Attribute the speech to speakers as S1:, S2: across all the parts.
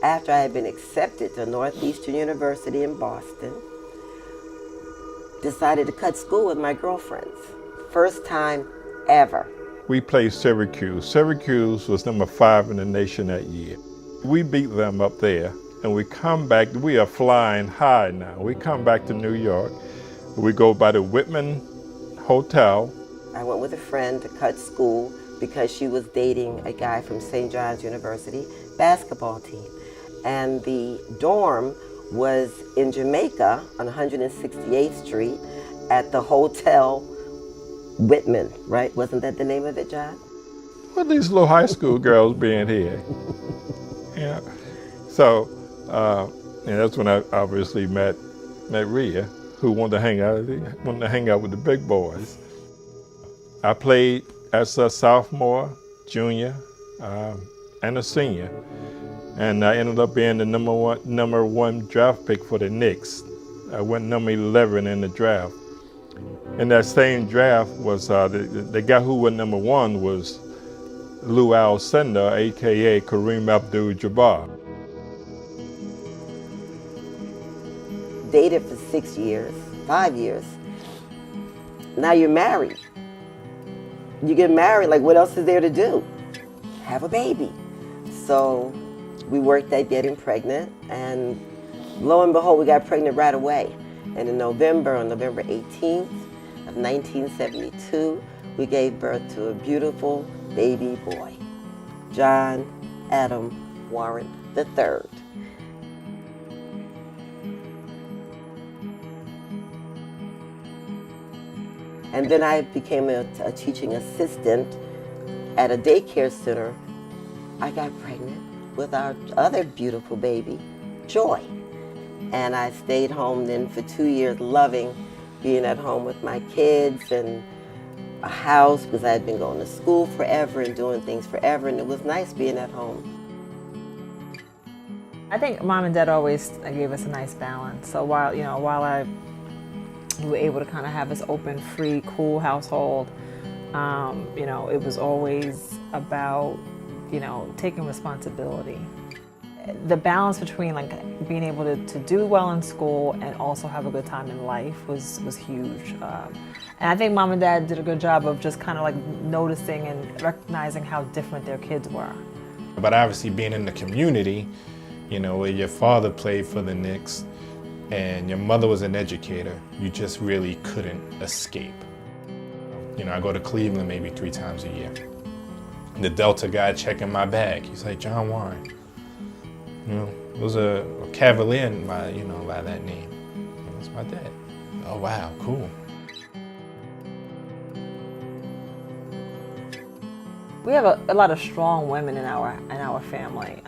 S1: after I had been accepted to Northeastern University in Boston, decided to cut school with my girlfriends. First time ever.
S2: We played Syracuse. Syracuse was number 5 in the nation that year. We beat them up there, and we come back. We are flying high now. We come back to New York. We go by the Whitman Hotel.
S1: I went with a friend to cut school because she was dating a guy from St. John's University basketball team. And the dorm was in Jamaica on 168th Street at the Hotel Whitman, right? Wasn't that the name of it, John?
S2: What are these little high school girls being here? Yeah. So, and that's when I obviously met Rhea, who wanted to hang out with the big boys. I played as a sophomore, junior, and a senior, and I ended up being the number one draft pick for the Knicks. I went number 11 in the draft. In that same draft was the guy who went number 1 was Lou Alcindor, aka Kareem Abdul-Jabbar.
S1: Dated for 6 years, 5 years. Now you're married. You get married, like what else is there to do? Have a baby. So we worked at getting pregnant, and lo and behold, we got pregnant right away. And in November, on November 18th of 1972, we gave birth to a beautiful baby boy, John Adam Warren III. And then I became a teaching assistant at a daycare center. I got pregnant with our other beautiful baby, Joy. And I stayed home then for 2 years, loving being at home with my kids and a house, because I had been going to school forever and doing things forever, and it was nice being at home.
S3: I think Mom and Dad always gave us a nice balance. So while we were able to kind of have this open, free, cool household, it was always about, taking responsibility. The balance between like being able to do well in school and also have a good time in life was huge. And I think Mom and Dad did a good job of just kind of like noticing and recognizing how different their kids were.
S4: But obviously being in the community, where your father played for the Knicks and your mother was an educator, you just really couldn't escape. I go to Cleveland maybe 3 times a year. The Delta guy checking my bag, he's like, John Warren. It was a Cavalier by that name. That's my dad. Oh wow, cool.
S3: We have a lot of strong women in our family.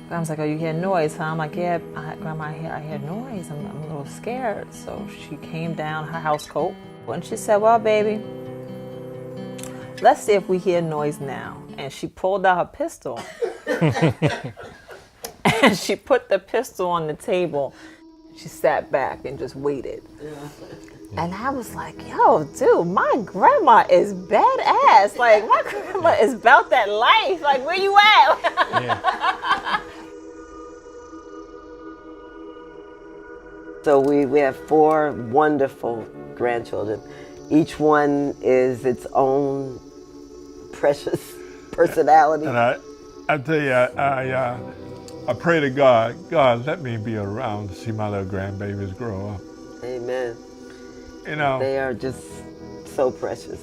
S3: Grandma's like, oh, you hear noise, huh? I'm like, yeah, Grandma, I hear noise. I'm a little scared. So she came down her house coat and she said, well, baby, let's see if we hear noise now. And she pulled out her pistol. And she put the pistol on the table. She sat back and just waited. And I was like, yo, dude, my grandma is badass. Like, my grandma is about that life. Like, where you at?
S4: Yeah.
S1: So we have 4 wonderful grandchildren. Each one is its own precious personality.
S2: And I tell you, I pray to God, let me be around to see my little grandbabies grow up.
S1: Amen. They are just so precious.